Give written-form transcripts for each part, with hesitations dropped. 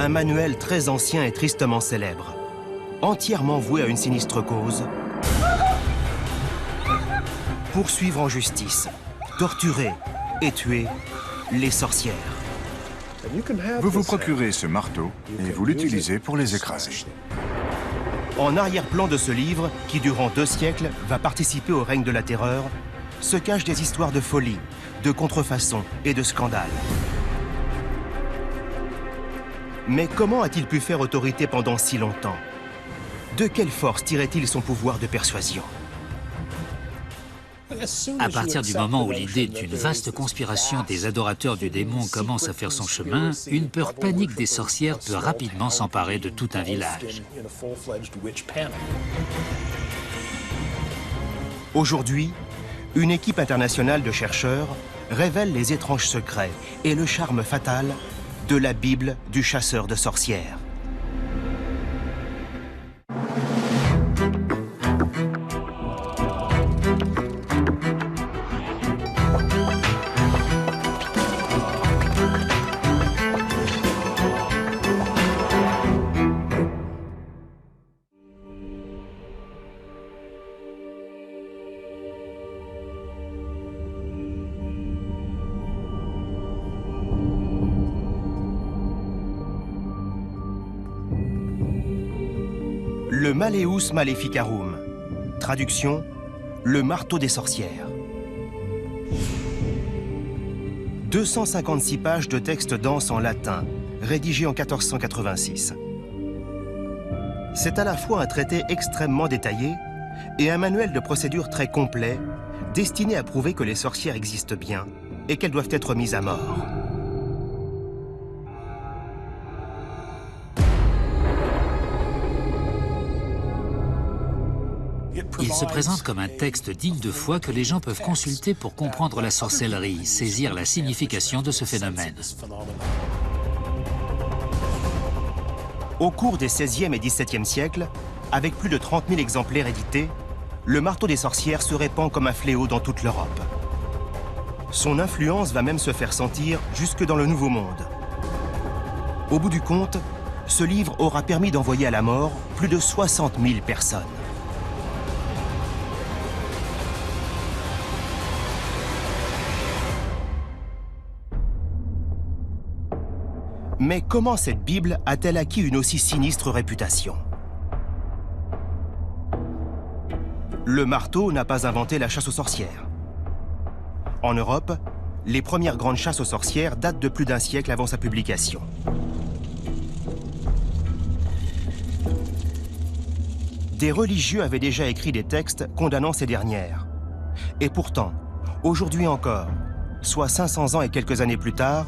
un manuel très ancien et tristement célèbre, entièrement voué à une sinistre cause: poursuivre en justice, torturer et tuer les sorcières. Vous vous procurez ce marteau et vous l'utilisez pour les écraser. En arrière-plan de ce livre, qui durant 2 siècles va participer au règne de la terreur, se cachent des histoires de folie, de contrefaçon et de scandales. Mais comment a-t-il pu faire autorité pendant si longtemps? De quelle force tirait-il son pouvoir de persuasion? À partir du moment où l'idée d'une vaste conspiration des adorateurs du démon commence à faire son chemin, une peur panique des sorcières peut rapidement s'emparer de tout un village. Aujourd'hui, une équipe internationale de chercheurs révèle les étranges secrets et le charme fatal de la Bible du chasseur de sorcières. Le Malleus Maleficarum, traduction, le marteau des sorcières. 256 pages de texte dense en latin, rédigé en 1486. C'est à la fois un traité extrêmement détaillé et un manuel de procédure très complet, destiné à prouver que les sorcières existent bien et qu'elles doivent être mises à mort. Il se présente comme un texte digne de foi que les gens peuvent consulter pour comprendre la sorcellerie, saisir la signification de ce phénomène. Au cours des XVIe et XVIIe siècles, avec plus de 30 000 exemplaires édités, le marteau des sorcières se répand comme un fléau dans toute l'Europe. Son influence va même se faire sentir jusque dans le Nouveau Monde. Au bout du compte, ce livre aura permis d'envoyer à la mort plus de 60 000 personnes. Mais comment cette Bible a-t-elle acquis une aussi sinistre réputation? Le marteau n'a pas inventé la chasse aux sorcières. En Europe, les premières grandes chasses aux sorcières datent de plus d'un siècle avant sa publication. Des religieux avaient déjà écrit des textes condamnant ces dernières. Et pourtant, aujourd'hui encore, soit 500 ans et quelques années plus tard,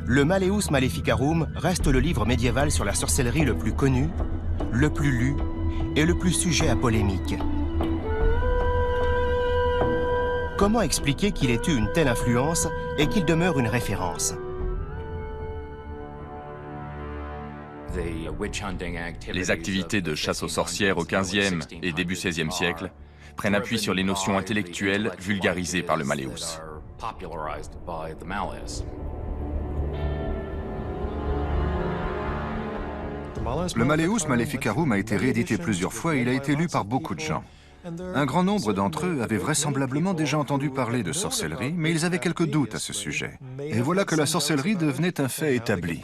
le Malleus Maleficarum reste le livre médiéval sur la sorcellerie le plus connu, le plus lu et le plus sujet à polémique. Comment expliquer qu'il ait eu une telle influence et qu'il demeure une référence? Les activités de chasse aux sorcières au XVe et début XVIe siècle prennent appui sur les notions intellectuelles vulgarisées par le Malleus. Le Malleus Maleficarum a été réédité plusieurs fois et il a été lu par beaucoup de gens. Un grand nombre d'entre eux avaient vraisemblablement déjà entendu parler de sorcellerie, mais ils avaient quelques doutes à ce sujet. Et voilà que la sorcellerie devenait un fait établi.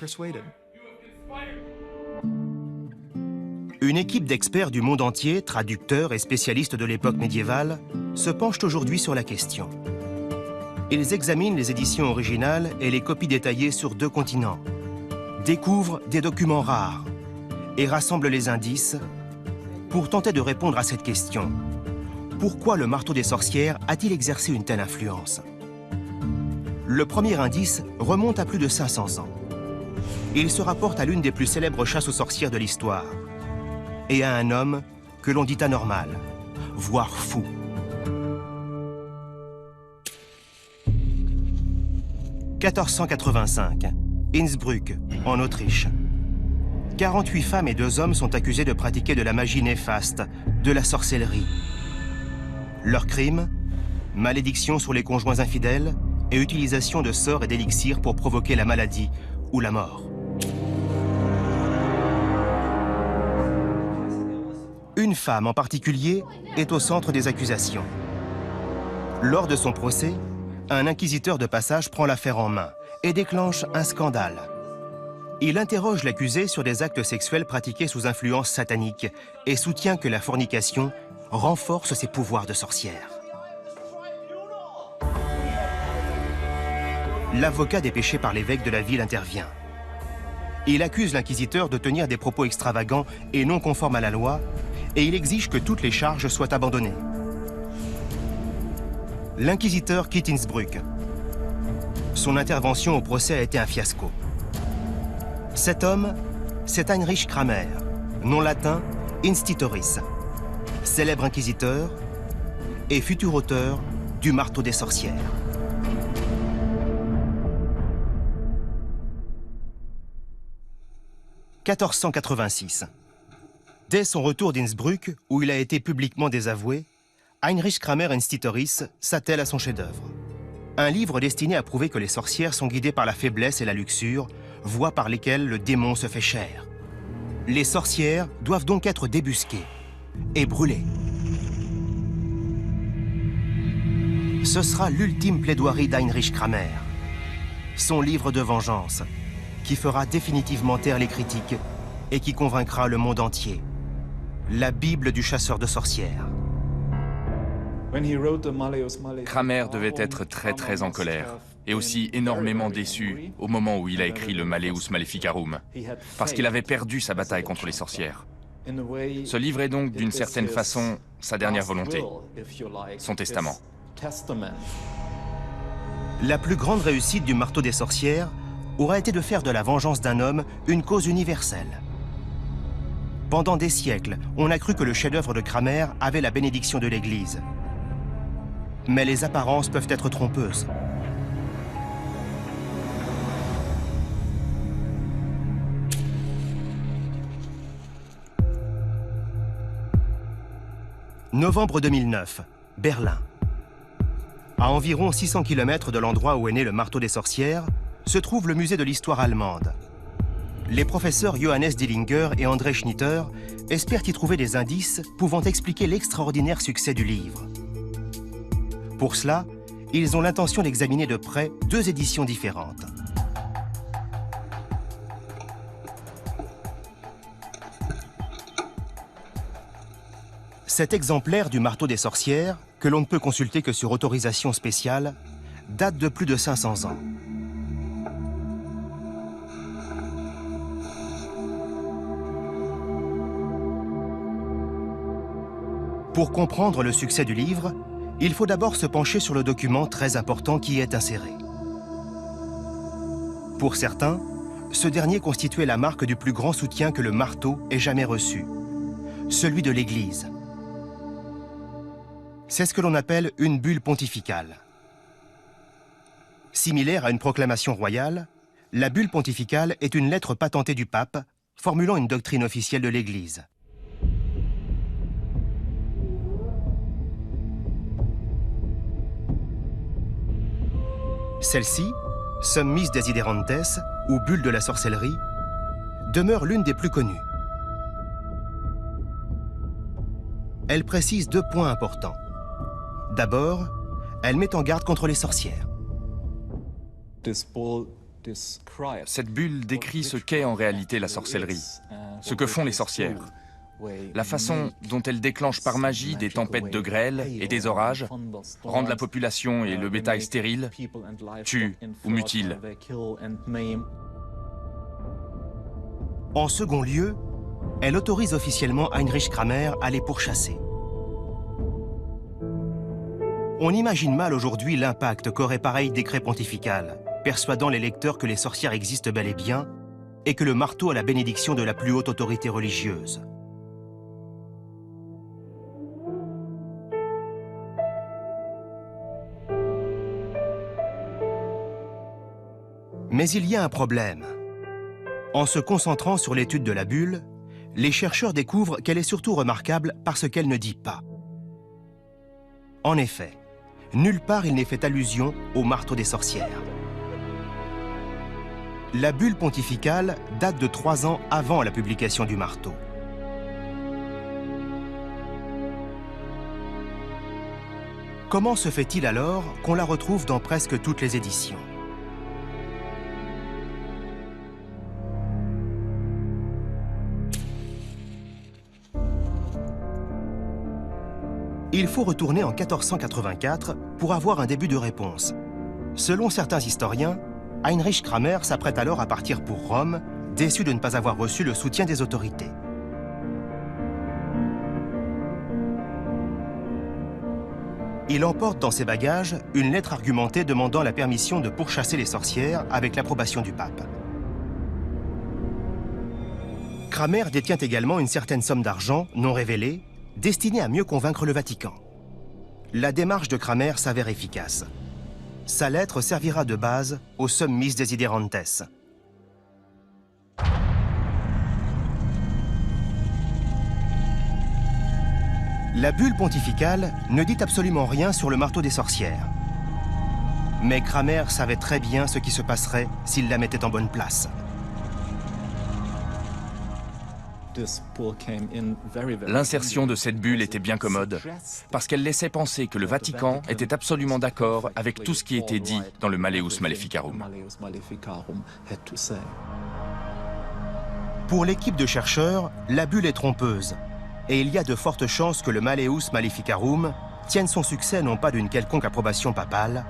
Une équipe d'experts du monde entier, traducteurs et spécialistes de l'époque médiévale, se penchent aujourd'hui sur la question. Ils examinent les éditions originales et les copies détaillées sur 2 continents, découvrent des documents rares et rassemblent les indices pour tenter de répondre à cette question. Pourquoi le marteau des sorcières a-t-il exercé une telle influence? Le premier indice remonte à plus de 500 ans. Il se rapporte à l'une des plus célèbres chasses aux sorcières de l'histoire et à un homme que l'on dit anormal, voire fou. « 1485, Innsbruck, en Autriche. 48 femmes et 2 hommes sont accusés de pratiquer de la magie néfaste, de la sorcellerie. Leur crime, malédiction sur les conjoints infidèles et utilisation de sorts et d'élixirs pour provoquer la maladie ou la mort. Une femme en particulier est au centre des accusations. Lors de son procès, un inquisiteur de passage prend l'affaire en main et déclenche un scandale. Il interroge l'accusé sur des actes sexuels pratiqués sous influence satanique et soutient que la fornication renforce ses pouvoirs de sorcière. L'avocat dépêché par l'évêque de la ville intervient. Il accuse l'inquisiteur de tenir des propos extravagants et non conformes à la loi, et il exige que toutes les charges soient abandonnées. L'inquisiteur quitte Innsbruck. Son intervention au procès a été un fiasco. Cet homme, c'est Heinrich Kramer, nom latin Institoris, célèbre inquisiteur et futur auteur du marteau des sorcières. « 1486. Dès son retour d'Innsbruck, où il a été publiquement désavoué, Heinrich Kramer Institoris s'attelle à son chef-d'œuvre. Un livre destiné à prouver que les sorcières sont guidées par la faiblesse et la luxure, voies par lesquelles le démon se fait chair. Les sorcières doivent donc être débusquées et brûlées. Ce sera l'ultime plaidoirie d'Heinrich Kramer, son livre de vengeance, qui fera définitivement taire les critiques et qui convaincra le monde entier. La Bible du chasseur de sorcières. Kramer devait être très en colère et aussi énormément déçu au moment où il a écrit le Malleus Maleficarum, parce qu'il avait perdu sa bataille contre les sorcières. Ce livre est donc d'une certaine façon sa dernière volonté, son testament. La plus grande réussite du marteau des sorcières aurait été de faire de la vengeance d'un homme une cause universelle. Pendant des siècles, on a cru que le chef-d'œuvre de Kramer avait la bénédiction de l'Église. Mais les apparences peuvent être trompeuses. Novembre 2009, Berlin. À environ 600 km de l'endroit où est né le marteau des sorcières, se trouve le musée de l'histoire allemande. Les professeurs Johannes Dillinger et André Schnitter espèrent y trouver des indices pouvant expliquer l'extraordinaire succès du livre. Pour cela, ils ont l'intention d'examiner de près 2 éditions différentes. Cet exemplaire du marteau des sorcières, que l'on ne peut consulter que sur autorisation spéciale, date de plus de 500 ans. Pour comprendre le succès du livre, il faut d'abord se pencher sur le document très important qui y est inséré. Pour certains, ce dernier constituait la marque du plus grand soutien que le marteau ait jamais reçu, celui de l'Église. C'est ce que l'on appelle une bulle pontificale. Similaire à une proclamation royale, la bulle pontificale est une lettre patentée du pape formulant une doctrine officielle de l'Église. Celle-ci, Summis Desiderantes, ou bulle de la sorcellerie, demeure l'une des plus connues. Elle précise 2 points importants. D'abord, elle met en garde contre les sorcières. Cette bulle décrit ce qu'est en réalité la sorcellerie, ce que font les sorcières, la façon dont elles déclenchent par magie des tempêtes de grêle et des orages, rendent la population et le bétail stériles, tuent ou mutilent. En second lieu, elle autorise officiellement Heinrich Kramer à les pourchasser. On imagine mal aujourd'hui l'impact qu'aurait pareil décret pontifical, persuadant les lecteurs que les sorcières existent bel et bien et que le marteau a la bénédiction de la plus haute autorité religieuse. Mais il y a un problème. En se concentrant sur l'étude de la bulle, les chercheurs découvrent qu'elle est surtout remarquable par ce qu'elle ne dit pas. En effet, nulle part il n'est fait allusion au marteau des sorcières. La bulle pontificale date de 3 ans avant la publication du marteau. Comment se fait-il alors qu'on la retrouve dans presque toutes les éditions? Il faut retourner en 1484 pour avoir un début de réponse. Selon certains historiens, Heinrich Kramer s'apprête alors à partir pour Rome, déçu de ne pas avoir reçu le soutien des autorités. Il emporte dans ses bagages une lettre argumentée demandant la permission de pourchasser les sorcières avec l'approbation du pape. Kramer détient également une certaine somme d'argent, non révélée, destinée à mieux convaincre le Vatican. La démarche de Kramer s'avère efficace. Sa lettre servira de base au Summis Desiderantes. La bulle pontificale ne dit absolument rien sur le marteau des sorcières. Mais Kramer savait très bien ce qui se passerait s'il la mettait en bonne place. L'insertion de cette bulle était bien commode, parce qu'elle laissait penser que le Vatican était absolument d'accord avec tout ce qui était dit dans le Malleus Maleficarum. Pour l'équipe de chercheurs, la bulle est trompeuse, et il y a de fortes chances que le Malleus Maleficarum tienne son succès non pas d'une quelconque approbation papale,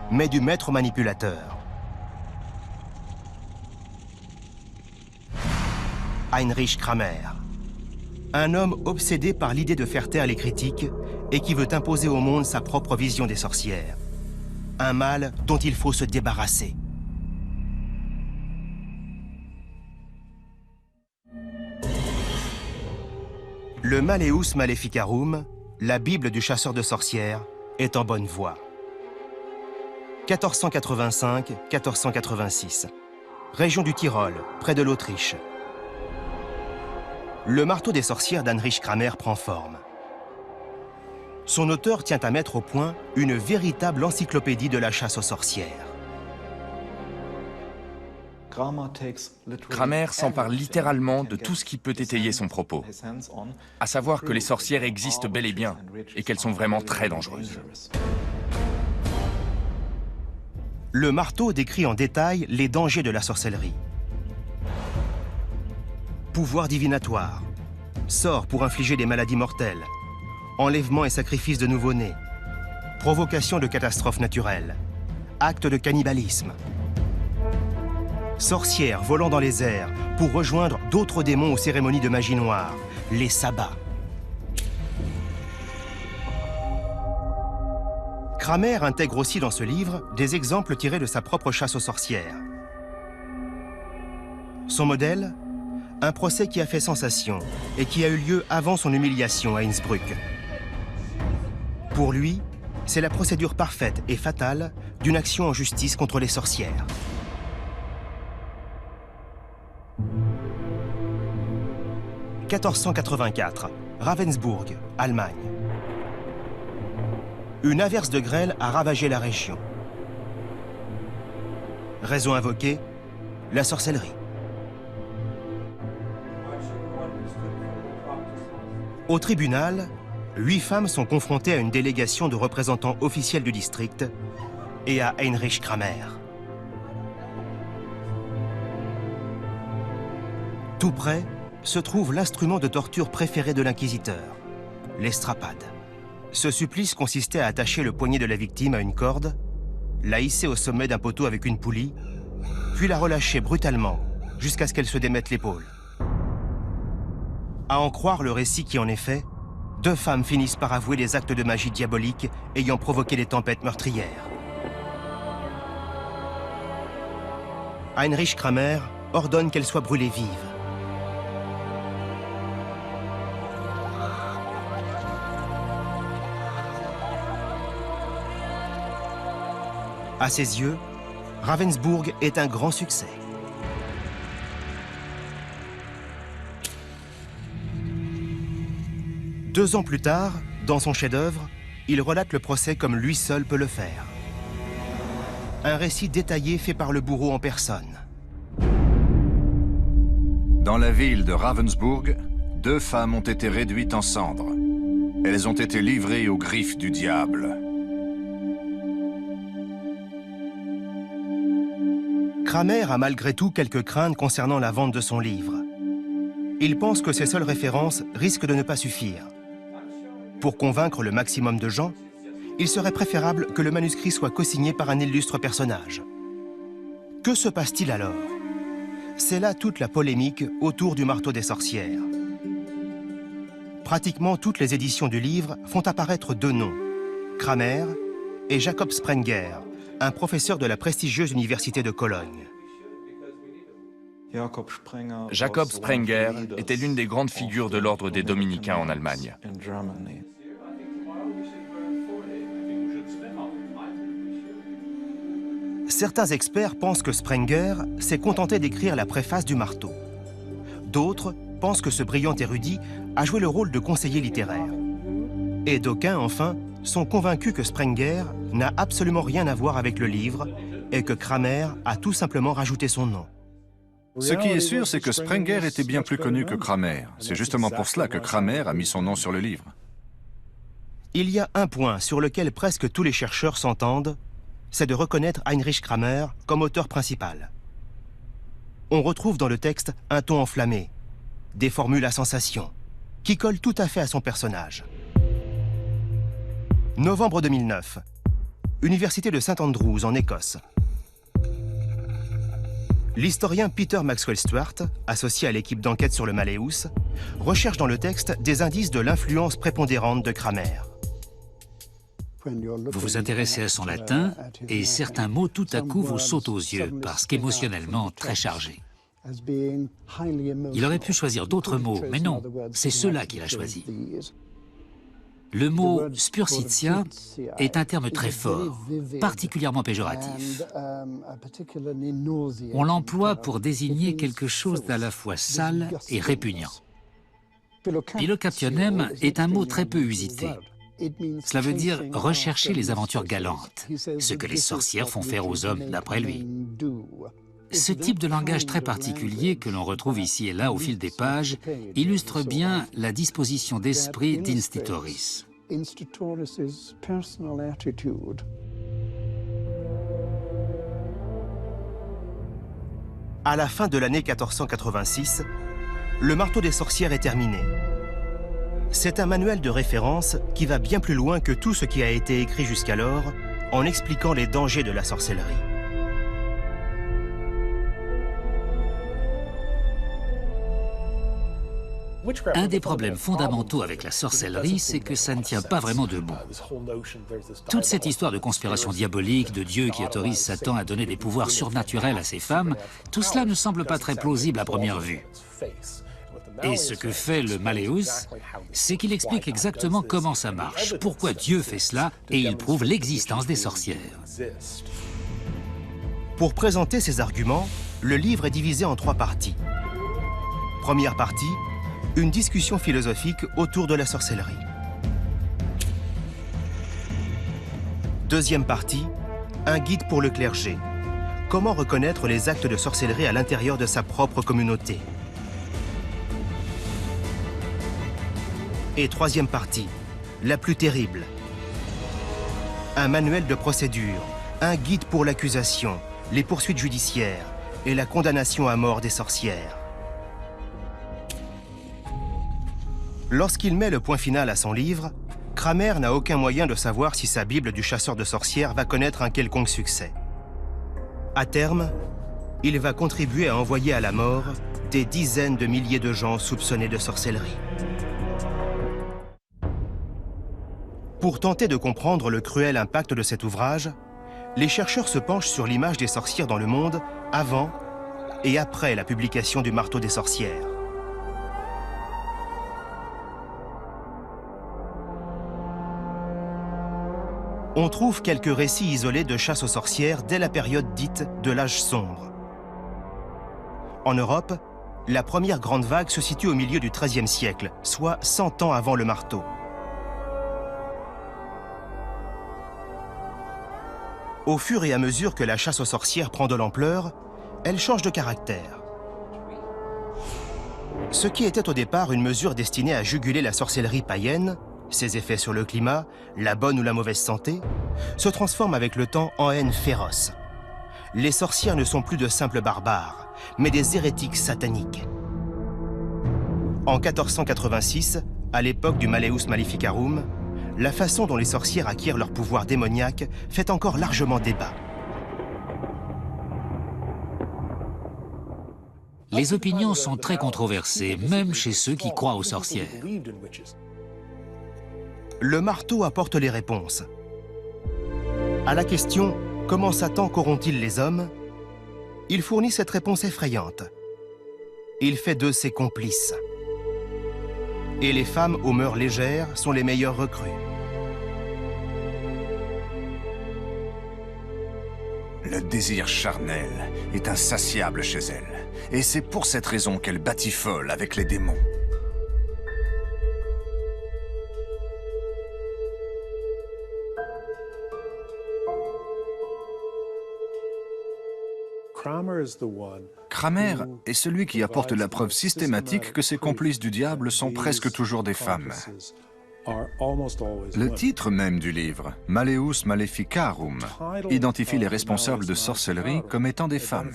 mais du maître manipulateur. Heinrich Kramer, un homme obsédé par l'idée de faire taire les critiques et qui veut imposer au monde sa propre vision des sorcières. Un mal dont il faut se débarrasser. Le Malleus Maleficarum, la Bible du chasseur de sorcières, est en bonne voie. 1485-1486, région du Tyrol, près de l'Autriche. Le marteau des sorcières d'Heinrich Kramer prend forme. Son auteur tient à mettre au point une véritable encyclopédie de la chasse aux sorcières. Kramer s'empare littéralement de tout ce qui peut étayer son propos, à savoir que les sorcières existent bel et bien et qu'elles sont vraiment très dangereuses. Le marteau décrit en détail les dangers de la sorcellerie. Pouvoir divinatoire, sort pour infliger des maladies mortelles, enlèvement et sacrifice de nouveau-nés, provocation de catastrophes naturelles, actes de cannibalisme, sorcières volant dans les airs pour rejoindre d'autres démons aux cérémonies de magie noire, les sabbats. Kramer intègre aussi dans ce livre des exemples tirés de sa propre chasse aux sorcières. Son modèle ? Un procès qui a fait sensation et qui a eu lieu avant son humiliation à Innsbruck. Pour lui, c'est la procédure parfaite et fatale d'une action en justice contre les sorcières. « 1484, Ravensbourg, Allemagne. Une averse de grêle a ravagé la région. Raison invoquée, la sorcellerie. Au tribunal, 8 femmes sont confrontées à une délégation de représentants officiels du district et à Heinrich Kramer. Tout près se trouve l'instrument de torture préféré de l'inquisiteur, l'estrapade. Ce supplice consistait à attacher le poignet de la victime à une corde, la hisser au sommet d'un poteau avec une poulie, puis la relâcher brutalement jusqu'à ce qu'elle se démette l'épaule. À en croire le récit qui en est fait, 2 femmes finissent par avouer des actes de magie diabolique ayant provoqué des tempêtes meurtrières. Heinrich Kramer ordonne qu'elles soient brûlées vives. À ses yeux, Ravensbourg est un grand succès. Deux ans plus tard, dans son chef-d'œuvre, il relate le procès comme lui seul peut le faire. Un récit détaillé fait par le bourreau en personne. Dans la ville de Ravensbourg, 2 femmes ont été réduites en cendres. Elles ont été livrées aux griffes du diable. Kramer a malgré tout quelques craintes concernant la vente de son livre. Il pense que ces seules références risquent de ne pas suffire. Pour convaincre le maximum de gens, il serait préférable que le manuscrit soit co-signé par un illustre personnage. Que se passe-t-il alors? C'est là toute la polémique autour du marteau des sorcières. Pratiquement toutes les éditions du livre font apparaître deux noms, Kramer et Jacob Sprenger, un professeur de la prestigieuse université de Cologne. Jacob Sprenger était l'une des grandes figures de l'ordre des Dominicains en Allemagne. Certains experts pensent que Sprenger s'est contenté d'écrire la préface du marteau. D'autres pensent que ce brillant érudit a joué le rôle de conseiller littéraire. Et d'aucuns, enfin, sont convaincus que Sprenger n'a absolument rien à voir avec le livre et que Kramer a tout simplement rajouté son nom. Ce qui est sûr, c'est que Sprenger était bien plus connu que Kramer. C'est justement pour cela que Kramer a mis son nom sur le livre. Il y a un point sur lequel presque tous les chercheurs s'entendent, c'est de reconnaître Heinrich Kramer comme auteur principal. On retrouve dans le texte un ton enflammé, des formules à sensation, qui collent tout à fait à son personnage. Novembre 2009, Université de St Andrews en Écosse. L'historien Peter Maxwell Stuart, associé à l'équipe d'enquête sur le Malleus, recherche dans le texte des indices de l'influence prépondérante de Kramer. Vous vous intéressez à son latin et certains mots tout à coup vous sautent aux yeux parce qu'émotionnellement très chargés. Il aurait pu choisir d'autres mots, mais non, c'est ceux-là qu'il a choisis. Le mot « spursitia » est un terme très fort, particulièrement péjoratif. On l'emploie pour désigner quelque chose d'à la fois sale et répugnant. Philocationem est un mot très peu usité. Cela veut dire rechercher les aventures galantes, ce que les sorcières font faire aux hommes d'après lui. Ce type de langage très particulier que l'on retrouve ici et là au fil des pages illustre bien la disposition d'esprit d'Institoris. À la fin de l'année 1486, le marteau des sorcières est terminé. C'est un manuel de référence qui va bien plus loin que tout ce qui a été écrit jusqu'alors en expliquant les dangers de la sorcellerie. Un des problèmes fondamentaux avec la sorcellerie, c'est que ça ne tient pas vraiment debout. Toute cette histoire de conspiration diabolique, de Dieu qui autorise Satan à donner des pouvoirs surnaturels à ses femmes, tout cela ne semble pas très plausible à première vue. Et ce que fait le Malleus, c'est qu'il explique exactement comment ça marche, pourquoi Dieu fait cela, et il prouve l'existence des sorcières. Pour présenter ses arguments, le livre est divisé en 3 parties. Première partie, une discussion philosophique autour de la sorcellerie. Deuxième partie, un guide pour le clergé. Comment reconnaître les actes de sorcellerie à l'intérieur de sa propre communauté. Et troisième partie, la plus terrible. Un manuel de procédure, un guide pour l'accusation, les poursuites judiciaires et la condamnation à mort des sorcières. Lorsqu'il met le point final à son livre, Kramer n'a aucun moyen de savoir si sa Bible du chasseur de sorcières va connaître un quelconque succès. À terme, il va contribuer à envoyer à la mort des dizaines de milliers de gens soupçonnés de sorcellerie. Pour tenter de comprendre le cruel impact de cet ouvrage, les chercheurs se penchent sur l'image des sorcières dans le monde avant et après la publication du Marteau des sorcières. On trouve quelques récits isolés de chasse aux sorcières dès la période dite de l'âge sombre. En Europe, la première grande vague se situe au milieu du XIIIe siècle, soit 100 ans avant le marteau. Au fur et à mesure que la chasse aux sorcières prend de l'ampleur, elle change de caractère. Ce qui était au départ une mesure destinée à juguler la sorcellerie païenne ses effets sur le climat, la bonne ou la mauvaise santé, se transforment avec le temps en haine féroce. Les sorcières ne sont plus de simples barbares, mais des hérétiques sataniques. En 1486, à l'époque du Malleus Maleficarum, la façon dont les sorcières acquièrent leur pouvoir démoniaque fait encore largement débat. Les opinions sont très controversées, même chez ceux qui croient aux sorcières. Le marteau apporte les réponses. À la question « Comment Satan corrompt-il les hommes ?», il fournit cette réponse effrayante. Il fait d'eux ses complices. Et les femmes aux mœurs légères sont les meilleures recrues. Le désir charnel est insatiable chez elle. Et c'est pour cette raison qu'elle batifole avec les démons. Kramer est celui qui apporte la preuve systématique que ces complices du diable sont presque toujours des femmes. Le titre même du livre, Malleus Maleficarum, identifie les responsables de sorcellerie comme étant des femmes.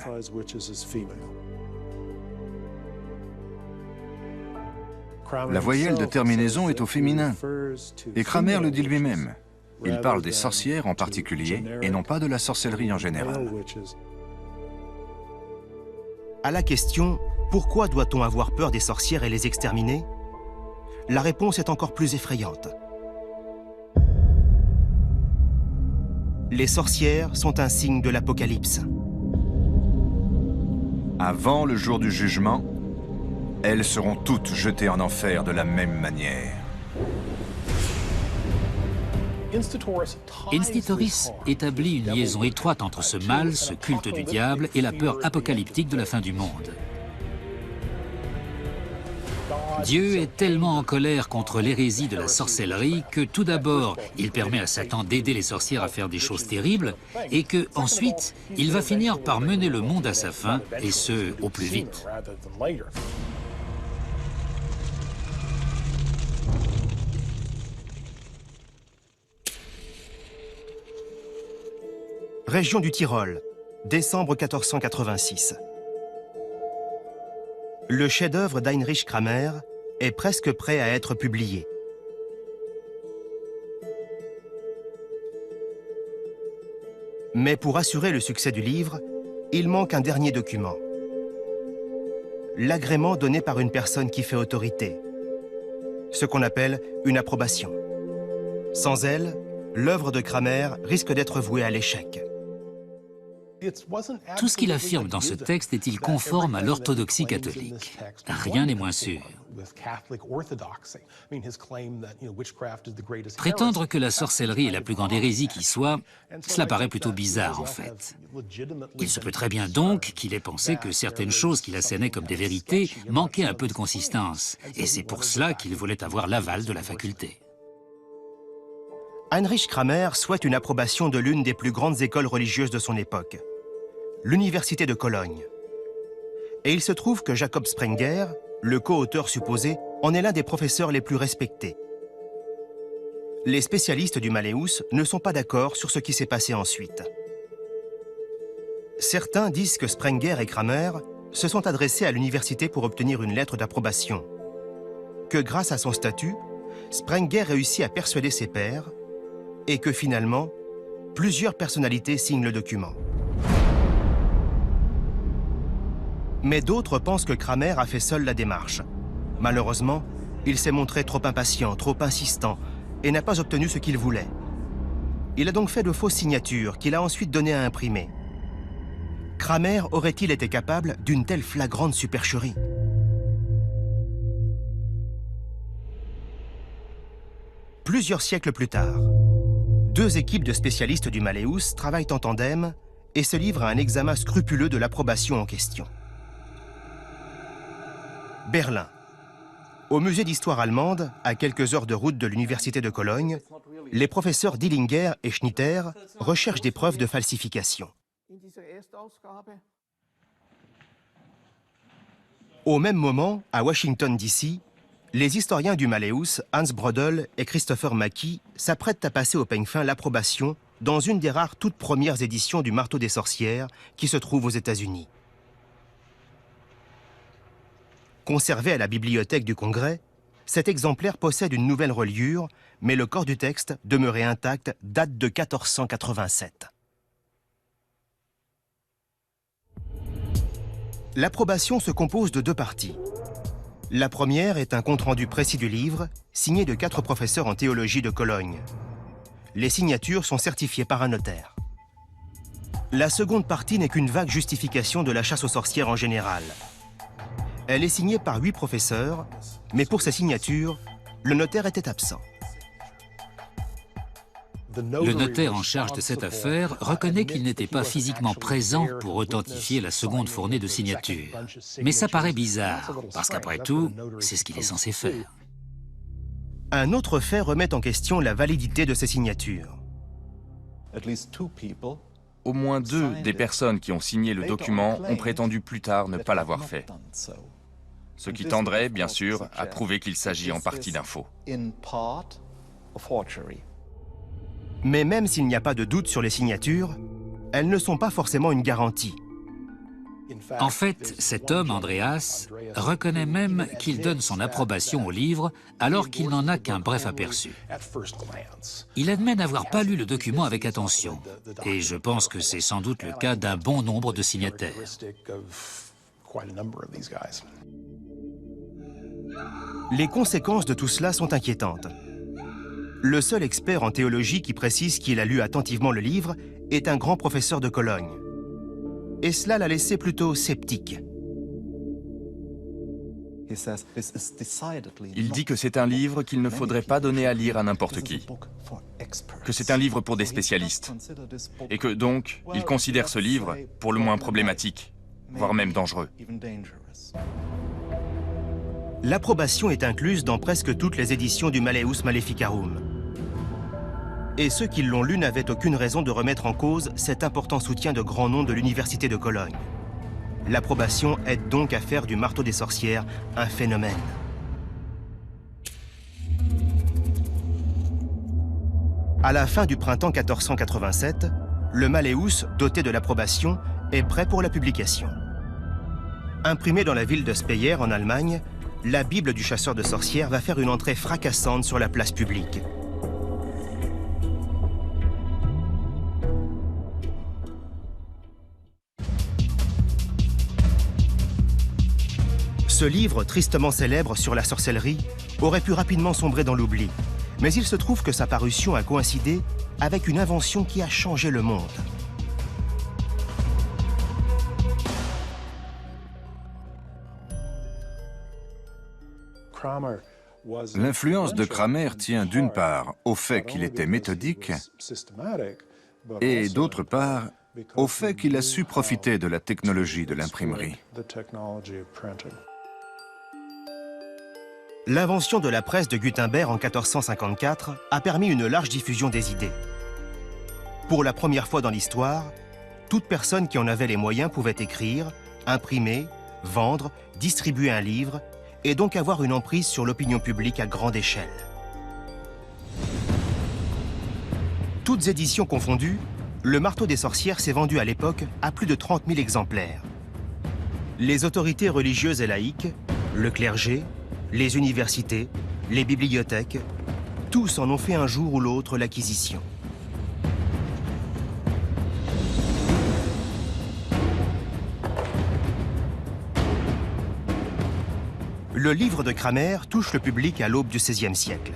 La voyelle de terminaison est au féminin, et Kramer le dit lui-même. Il parle des sorcières en particulier, et non pas de la sorcellerie en général. À la question « Pourquoi doit-on avoir peur des sorcières et les exterminer ?», la réponse est encore plus effrayante. Les sorcières sont un signe de l'Apocalypse. Avant le jour du jugement, elles seront toutes jetées en enfer de la même manière. Institoris établit une liaison étroite entre ce mal, ce culte du diable, et la peur apocalyptique de la fin du monde. Dieu est tellement en colère contre l'hérésie de la sorcellerie que tout d'abord, il permet à Satan d'aider les sorcières à faire des choses terribles et que, ensuite, il va finir par mener le monde à sa fin, et ce, au plus vite. Région du Tyrol, décembre 1486. Le chef-d'œuvre d'Heinrich Kramer est presque prêt à être publié. Mais pour assurer le succès du livre, il manque un dernier document. L'agrément donné par une personne qui fait autorité. Ce qu'on appelle une approbation. Sans elle, l'œuvre de Kramer risque d'être vouée à l'échec. Tout ce qu'il affirme dans ce texte est-il conforme à l'orthodoxie catholique? Rien n'est moins sûr. Prétendre que la sorcellerie est la plus grande hérésie qui soit, cela paraît plutôt bizarre en fait. Il se peut très bien donc qu'il ait pensé que certaines choses qu'il assénait comme des vérités manquaient un peu de consistance, et c'est pour cela qu'il voulait avoir l'aval de la faculté. Heinrich Kramer souhaite une approbation de l'une des plus grandes écoles religieuses de son époque, l'Université de Cologne. Et il se trouve que Jacob Sprenger, le co-auteur supposé, en est l'un des professeurs les plus respectés. Les spécialistes du Malleus ne sont pas d'accord sur ce qui s'est passé ensuite. Certains disent que Sprenger et Kramer se sont adressés à l'université pour obtenir une lettre d'approbation, que grâce à son statut, Sprenger réussit à persuader ses pairs et que finalement, plusieurs personnalités signent le document. Mais d'autres pensent que Kramer a fait seul la démarche. Malheureusement, il s'est montré trop impatient, trop insistant, et n'a pas obtenu ce qu'il voulait. Il a donc fait de fausses signatures qu'il a ensuite données à imprimer. Kramer aurait-il été capable d'une telle flagrante supercherie? Plusieurs siècles plus tard, deux équipes de spécialistes du Malleus travaillent en tandem et se livrent à un examen scrupuleux de l'approbation en question. Berlin. Au musée d'histoire allemande, à quelques heures de route de l'université de Cologne, les professeurs Dillinger et Schnitter recherchent des preuves de falsification. Au même moment, à Washington, D.C., Les historiens du Malleus, Hans Brodel et Christopher Mackie, s'apprêtent à passer au peigne fin l'approbation dans une des rares toutes premières éditions du Marteau des sorcières qui se trouve aux États-Unis. Conservé à la bibliothèque du Congrès, cet exemplaire possède une nouvelle reliure, mais le corps du texte, demeuré intact, date de 1487. L'approbation se compose de deux parties. La première est un compte-rendu précis du livre, signé de 4 professeurs en théologie de Cologne. Les signatures sont certifiées par un notaire. La seconde partie n'est qu'une vague justification de la chasse aux sorcières en général. Elle est signée par 8 professeurs, mais pour sa signature, le notaire était absent. Le notaire en charge de cette affaire reconnaît qu'il n'était pas physiquement présent pour authentifier la seconde fournée de signatures. Mais ça paraît bizarre, parce qu'après tout, c'est ce qu'il est censé faire. Un autre fait remet en question la validité de ces signatures. Au moins 2 des personnes qui ont signé le document ont prétendu plus tard ne pas l'avoir fait. Ce qui tendrait, bien sûr, à prouver qu'il s'agit en partie d'un faux. Mais même s'il n'y a pas de doute sur les signatures, elles ne sont pas forcément une garantie. En fait, cet homme, Andreas, reconnaît même qu'il donne son approbation au livre alors qu'il n'en a qu'un bref aperçu. Il admet n'avoir pas lu le document avec attention, et je pense que c'est sans doute le cas d'un bon nombre de signataires. Les conséquences de tout cela sont inquiétantes. Le seul expert en théologie qui précise qu'il a lu attentivement le livre est un grand professeur de Cologne. Et cela l'a laissé plutôt sceptique. Il dit que c'est un livre qu'il ne faudrait pas donner à lire à n'importe qui, que c'est un livre pour des spécialistes, et que donc, il considère ce livre pour le moins problématique, voire même dangereux. L'approbation est incluse dans presque toutes les éditions du Malleus Maleficarum. Et ceux qui l'ont lu n'avaient aucune raison de remettre en cause cet important soutien de grand nom de l'Université de Cologne. L'approbation aide donc à faire du Marteau des sorcières un phénomène. À la fin du printemps 1487, le Malleus, doté de l'approbation, est prêt pour la publication. Imprimé dans la ville de Speyer, en Allemagne, la Bible du chasseur de sorcières va faire une entrée fracassante sur la place publique. Ce livre, tristement célèbre sur la sorcellerie, aurait pu rapidement sombrer dans l'oubli. Mais il se trouve que sa parution a coïncidé avec une invention qui a changé le monde. L'influence de Cramer tient d'une part au fait qu'il était méthodique et d'autre part au fait qu'il a su profiter de la technologie de l'imprimerie. L'invention de la presse de Gutenberg en 1454 a permis une large diffusion des idées. Pour la première fois dans l'histoire, toute personne qui en avait les moyens pouvait écrire, imprimer, vendre, distribuer un livre et donc avoir une emprise sur l'opinion publique à grande échelle. Toutes éditions confondues, le Marteau des sorcières s'est vendu à l'époque à plus de 30 000 exemplaires. Les autorités religieuses et laïques, le clergé, les universités, les bibliothèques, tous en ont fait un jour ou l'autre l'acquisition. Le livre de Cramer touche le public à l'aube du XVIe siècle.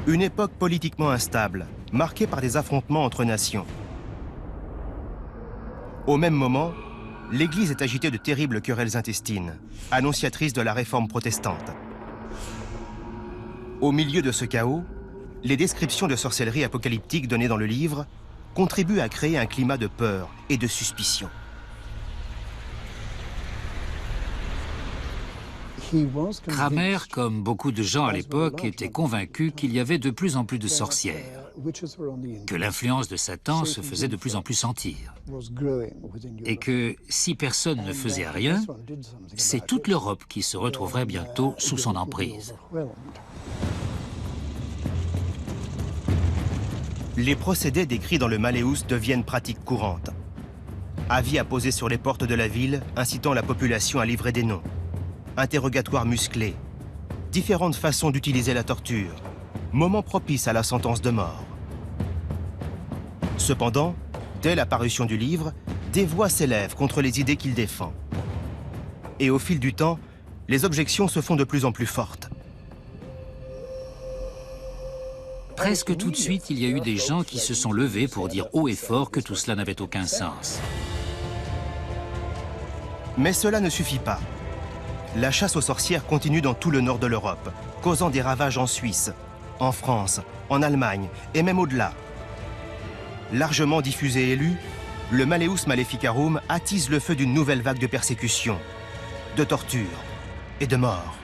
Une époque politiquement instable, marquée par des affrontements entre nations. Au même moment, l'Église est agitée de terribles querelles intestines, annonciatrices de la réforme protestante. Au milieu de ce chaos, les descriptions de sorcellerie apocalyptique données dans le livre contribuent à créer un climat de peur et de suspicion. Kramer, comme beaucoup de gens à l'époque, était convaincu qu'il y avait de plus en plus de sorcières, que l'influence de Satan se faisait de plus en plus sentir, et que si personne ne faisait rien, c'est toute l'Europe qui se retrouverait bientôt sous son emprise. Les procédés décrits dans le Malleus deviennent pratique courante. Avis apposés sur les portes de la ville, incitant la population à livrer des noms. Interrogatoires musclés. Différentes façons d'utiliser la torture. Moment propice à la sentence de mort. Cependant, dès la parution du livre, des voix s'élèvent contre les idées qu'il défend. Et au fil du temps, les objections se font de plus en plus fortes. Presque tout de suite, il y a eu des gens qui se sont levés pour dire haut et fort que tout cela n'avait aucun sens. Mais cela ne suffit pas. La chasse aux sorcières continue dans tout le nord de l'Europe, causant des ravages en Suisse, en France, en Allemagne et même au-delà. Largement diffusé et lu, le Malleus Maleficarum attise le feu d'une nouvelle vague de persécutions, de tortures et de morts.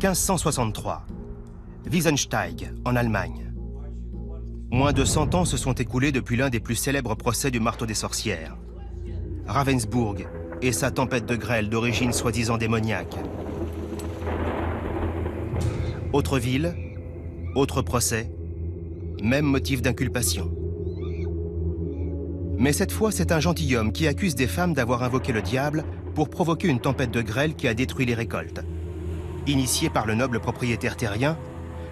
1563. Wiesensteig, en Allemagne. Moins de 100 ans se sont écoulés depuis l'un des plus célèbres procès du marteau des sorcières. Ravensbourg et sa tempête de grêle d'origine soi-disant démoniaque. Autre ville, autre procès, même motif d'inculpation. Mais cette fois, c'est un gentilhomme qui accuse des femmes d'avoir invoqué le diable pour provoquer une tempête de grêle qui a détruit les récoltes. Initiée par le noble propriétaire terrien,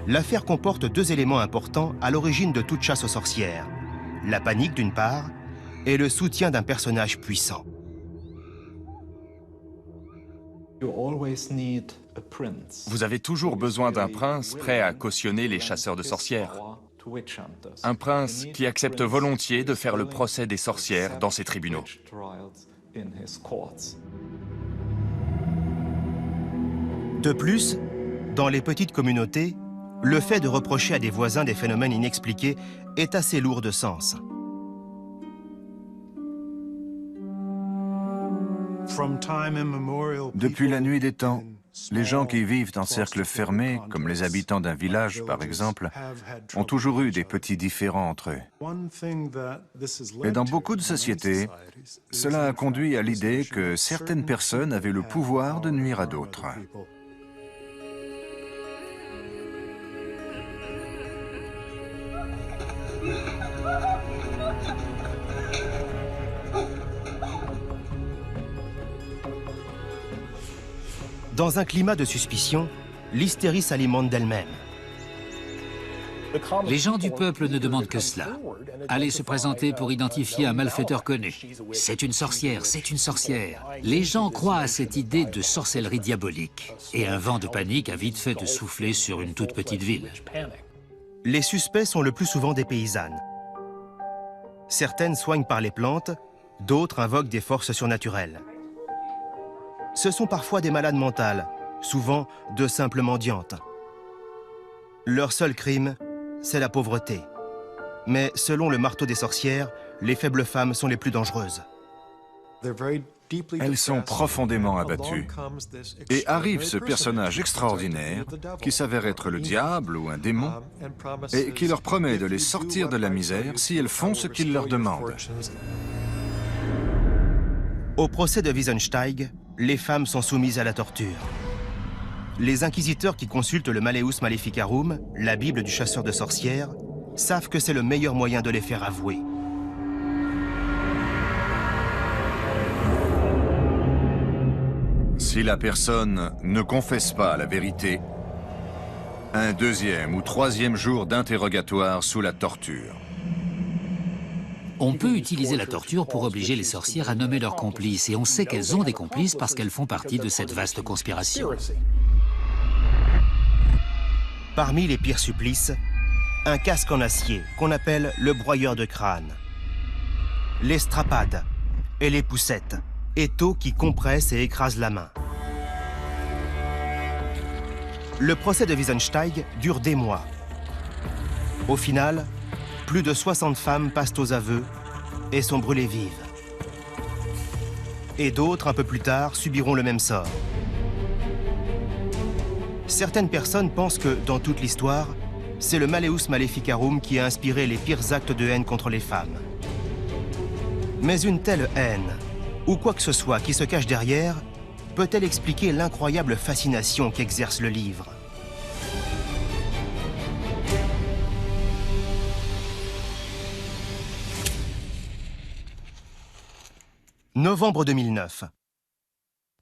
l'affaire comporte deux éléments importants à l'origine de toute chasse aux sorcières. La panique d'une part, et le soutien d'un personnage puissant. Vous avez toujours besoin d'un prince prêt à cautionner les chasseurs de sorcières. Un prince qui accepte volontiers de faire le procès des sorcières dans ses tribunaux. De plus, dans les petites communautés, le fait de reprocher à des voisins des phénomènes inexpliqués est assez lourd de sens. Depuis la nuit des temps, les gens qui vivent en cercle fermé, comme les habitants d'un village par exemple, ont toujours eu des petits différends entre eux. Et dans beaucoup de sociétés, cela a conduit à l'idée que certaines personnes avaient le pouvoir de nuire à d'autres. Dans un climat de suspicion, l'hystérie s'alimente d'elle-même. Les gens du peuple ne demandent que cela. Aller se présenter pour identifier un malfaiteur connu. C'est une sorcière, c'est une sorcière. Les gens croient à cette idée de sorcellerie diabolique. Et un vent de panique a vite fait de souffler sur une toute petite ville. Les suspects sont le plus souvent des paysannes. Certaines soignent par les plantes, d'autres invoquent des forces surnaturelles. Ce sont parfois des malades mentales, souvent de simples mendiantes. Leur seul crime, c'est la pauvreté. Mais selon le marteau des sorcières, les faibles femmes sont les plus dangereuses. Elles sont profondément abattues. Et arrive ce personnage extraordinaire qui s'avère être le diable ou un démon et qui leur promet de les sortir de la misère si elles font ce qu'il leur demande. Au procès de Wiesensteig, les femmes sont soumises à la torture. Les inquisiteurs qui consultent le Malleus Maleficarum, la Bible du chasseur de sorcières, savent que c'est le meilleur moyen de les faire avouer. Si la personne ne confesse pas la vérité, un deuxième ou troisième jour d'interrogatoire sous la torture. On peut utiliser la torture pour obliger les sorcières à nommer leurs complices, et on sait qu'elles ont des complices parce qu'elles font partie de cette vaste conspiration. Parmi les pires supplices, un casque en acier qu'on appelle le broyeur de crâne. Les strapades et les poussettes, étaux qui compressent et écrasent la main. Le procès de Wiesensteig dure des mois. Au final, plus de 60 femmes passent aux aveux et sont brûlées vives. et d'autres, un peu plus tard, subiront le même sort. Certaines personnes pensent que, dans toute l'histoire, c'est le Malleus Maleficarum qui a inspiré les pires actes de haine contre les femmes. Mais une telle haine, ou quoi que ce soit qui se cache derrière, peut-elle expliquer l'incroyable fascination qu'exerce le livre? Novembre 2009.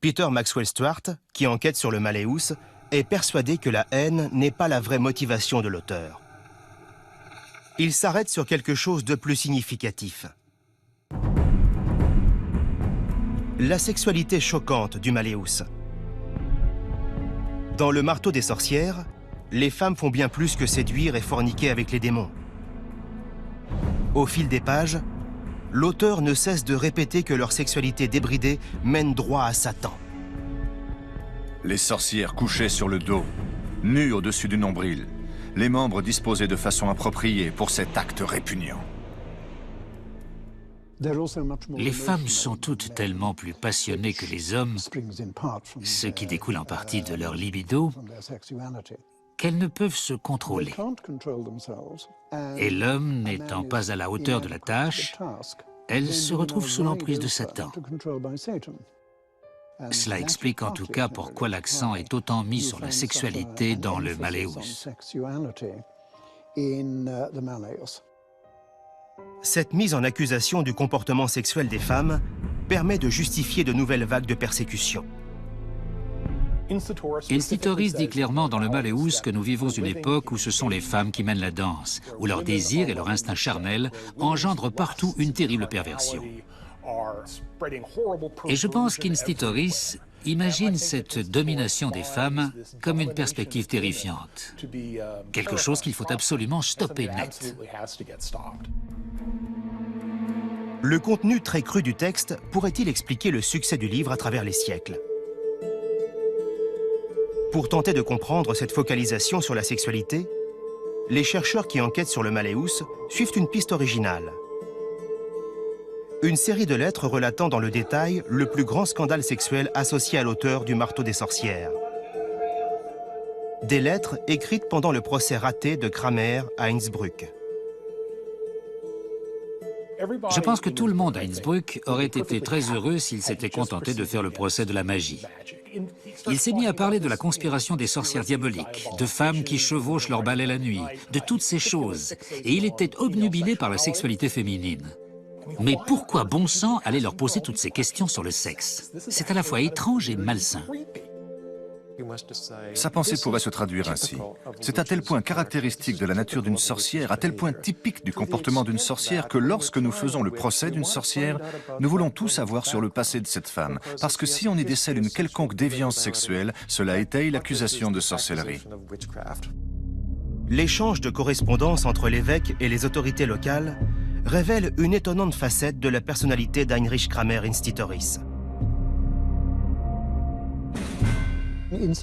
Peter Maxwell Stewart, qui enquête sur le Malleus, est persuadé que la haine n'est pas la vraie motivation de l'auteur. Il s'arrête sur quelque chose de plus significatif. La sexualité choquante du Malleus. Dans Le Marteau des sorcières, les femmes font bien plus que séduire et forniquer avec les démons. Au fil des pages, l'auteur ne cesse de répéter que leur sexualité débridée mène droit à Satan. Les sorcières couchaient sur le dos, nues au-dessus du nombril, les membres disposés de façon appropriée pour cet acte répugnant. Les femmes sont toutes tellement plus passionnées que les hommes, ce qui découle en partie de leur libido, qu'elles ne peuvent se contrôler. Et l'homme n'étant pas à la hauteur de la tâche, elle se retrouve sous l'emprise de Satan. Cela explique en tout cas pourquoi l'accent est autant mis sur la sexualité dans le Malleus. Cette mise en accusation du comportement sexuel des femmes permet de justifier de nouvelles vagues de persécution. Institoris dit clairement dans le Malleus que nous vivons une époque où ce sont les femmes qui mènent la danse, où leur désir et leur instinct charnel engendrent partout une terrible perversion. Et je pense qu'Institoris imagine cette domination des femmes comme une perspective terrifiante, quelque chose qu'il faut absolument stopper net. Le contenu très cru du texte pourrait-il expliquer le succès du livre à travers les siècles? Pour tenter de comprendre cette focalisation sur la sexualité, les chercheurs qui enquêtent sur le Malleus suivent une piste originale. Une série de lettres relatant dans le détail le plus grand scandale sexuel associé à l'auteur du Marteau des sorcières. Des lettres écrites pendant le procès raté de Kramer à Innsbruck. Je pense que tout le monde à Innsbruck aurait été très heureux s'il s'était contenté de faire le procès de la magie. Il s'est mis à parler de la conspiration des sorcières diaboliques, de femmes qui chevauchent leur balai la nuit, de toutes ces choses, et il était obnubilé par la sexualité féminine. Mais pourquoi bon sang aller leur poser toutes ces questions sur le sexe? C'est à la fois étrange et malsain. Sa pensée pourrait se traduire ainsi. C'est à tel point caractéristique de la nature d'une sorcière, à tel point typique du comportement d'une sorcière que lorsque nous faisons le procès d'une sorcière, nous voulons tout savoir sur le passé de cette femme. Parce que si on y décèle une quelconque déviance sexuelle, cela étaye l'accusation de sorcellerie. L'échange de correspondance entre l'évêque et les autorités locales révèle une étonnante facette de la personnalité d'Heinrich Kramer Institoris.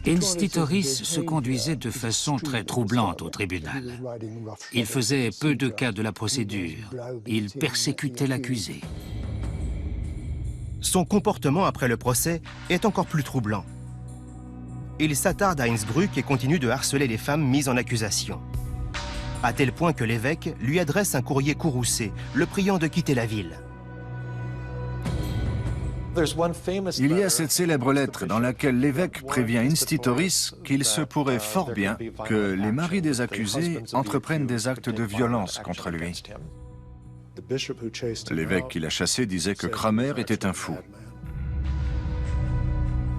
Institoris se conduisait de façon très troublante au tribunal. Il faisait peu de cas de la procédure. Il persécutait l'accusé. Son comportement après le procès est encore plus troublant. Il s'attarde à Innsbruck et continue de harceler les femmes mises en accusation. À tel point que l'évêque lui adresse un courrier courroucé, le priant de quitter la ville. Il y a cette célèbre lettre dans laquelle l'évêque prévient Institoris qu'il se pourrait fort bien que les maris des accusés entreprennent des actes de violence contre lui. L'évêque qui l'a chassé disait que Kramer était un fou.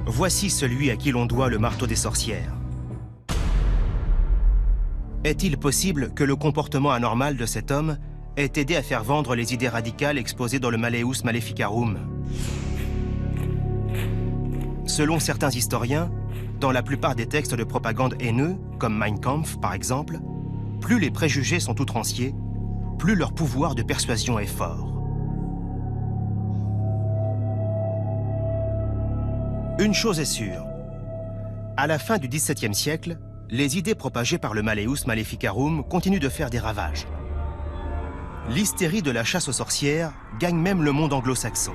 Voici celui à qui l'on doit le Marteau des sorcières. Est-il possible que le comportement anormal de cet homme ait aidé à faire vendre les idées radicales exposées dans le Malleus Maleficarum? Selon certains historiens, dans la plupart des textes de propagande haineux, comme Mein Kampf par exemple, plus les préjugés sont outranciers, plus leur pouvoir de persuasion est fort. Une chose est sûre, à la fin du XVIIe siècle, les idées propagées par le Malleus Maleficarum continuent de faire des ravages. L'hystérie de la chasse aux sorcières gagne même le monde anglo-saxon.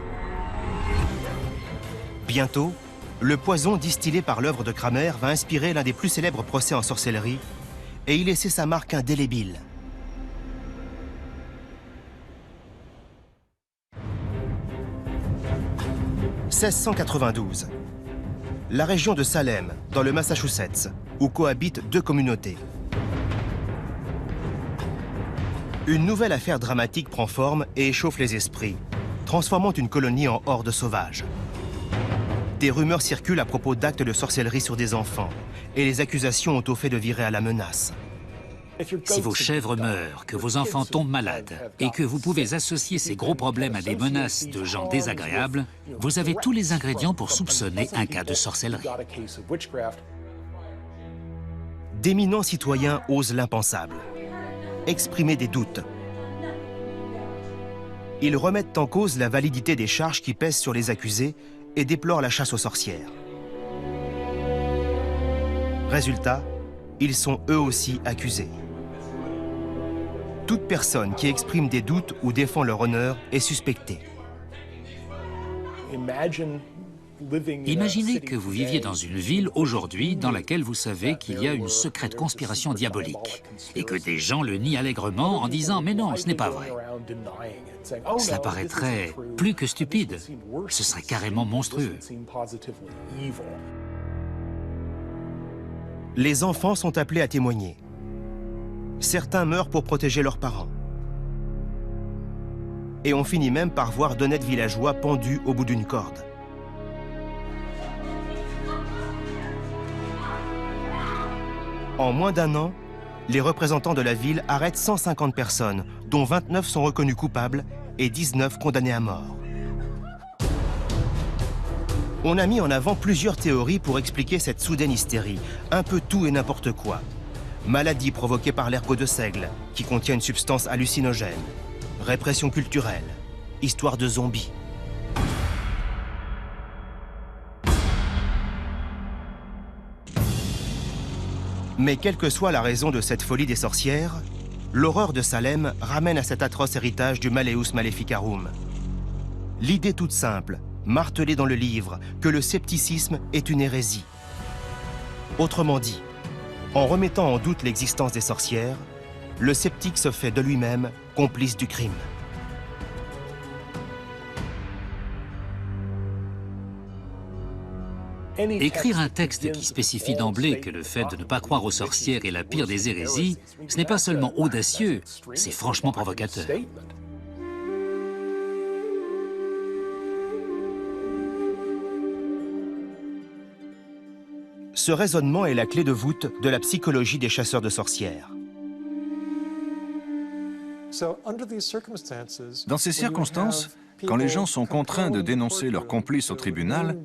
Bientôt, le poison distillé par l'œuvre de Kramer va inspirer l'un des plus célèbres procès en sorcellerie et y laisser sa marque indélébile. « 1692. La région de Salem, dans le Massachusetts, où cohabitent deux communautés. Une nouvelle affaire dramatique prend forme et échauffe les esprits, transformant une colonie en horde sauvage. Des rumeurs circulent à propos d'actes de sorcellerie sur des enfants, et les accusations ont au fait de virer à la menace. Si vos chèvres meurent, que vos enfants tombent malades et que vous pouvez associer ces gros problèmes à des menaces de gens désagréables, vous avez tous les ingrédients pour soupçonner un cas de sorcellerie. D'éminents citoyens osent l'impensable, exprimer des doutes. Ils remettent en cause la validité des charges qui pèsent sur les accusés et déplorent la chasse aux sorcières. Résultat, ils sont eux aussi accusés. Toute personne qui exprime des doutes ou défend leur honneur est suspectée. Imaginez que vous viviez dans une ville aujourd'hui dans laquelle vous savez qu'il y a une secrète conspiration diabolique et que des gens le nient allègrement en disant « mais non, ce n'est pas vrai ». Cela paraîtrait plus que stupide, ce serait carrément monstrueux. Les enfants sont appelés à témoigner. Certains meurent pour protéger leurs parents. Et on finit même par voir d'honnêtes villageois pendus au bout d'une corde. En moins d'un an, les représentants de la ville arrêtent 150 personnes, dont 29 sont reconnus coupables et 19 condamnés à mort. On a mis en avant plusieurs théories pour expliquer cette soudaine hystérie, un peu tout et n'importe quoi. Maladie provoquée par l'ergot de seigle, qui contient une substance hallucinogène. Répression culturelle. Histoire de zombies. Mais quelle que soit la raison de cette folie des sorcières, l'horreur de Salem ramène à cet atroce héritage du Malleus Maleficarum. L'idée toute simple, martelée dans le livre, que le scepticisme est une hérésie. Autrement dit, en remettant en doute l'existence des sorcières, le sceptique se fait de lui-même complice du crime. Écrire un texte qui spécifie d'emblée que le fait de ne pas croire aux sorcières est la pire des hérésies, ce n'est pas seulement audacieux, c'est franchement provocateur. Ce raisonnement est la clé de voûte de la psychologie des chasseurs de sorcières. Dans ces circonstances, quand les gens sont contraints de dénoncer leurs complices au tribunal,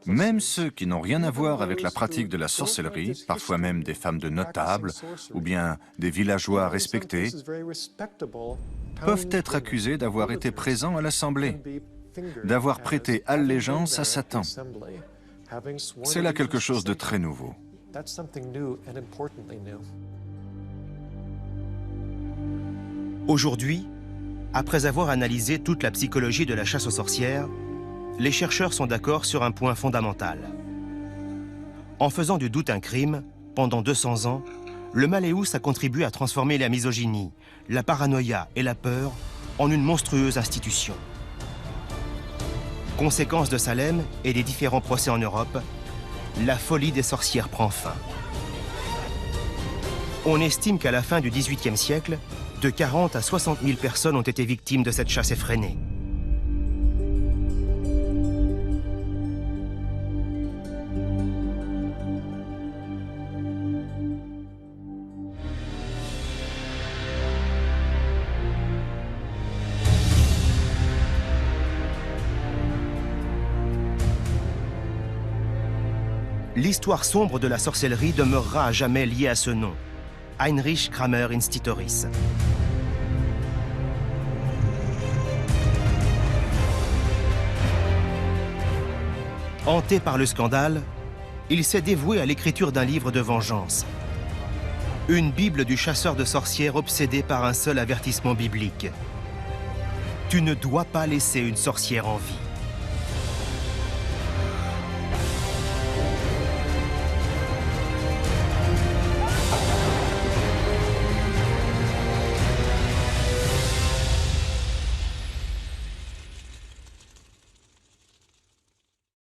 même ceux qui n'ont rien à voir avec la pratique de la sorcellerie, parfois même des femmes de notables ou bien des villageois respectés, peuvent être accusés d'avoir été présents à l'Assemblée, d'avoir prêté allégeance à Satan. C'est là quelque chose de très nouveau. Aujourd'hui, après avoir analysé toute la psychologie de la chasse aux sorcières, les chercheurs sont d'accord sur un point fondamental. En faisant du doute un crime, pendant 200 ans, le Malleus a contribué à transformer la misogynie, la paranoïa et la peur en une monstrueuse institution. Conséquence de Salem et des différents procès en Europe, la folie des sorcières prend fin. On estime qu'à la fin du XVIIIe siècle, de 40 à 60 000 personnes ont été victimes de cette chasse effrénée. L'histoire sombre de la sorcellerie demeurera à jamais liée à ce nom, Heinrich Kramer Institoris. Hanté par le scandale, il s'est dévoué à l'écriture d'un livre de vengeance. Une Bible du chasseur de sorcières obsédé par un seul avertissement biblique. Tu ne dois pas laisser une sorcière en vie.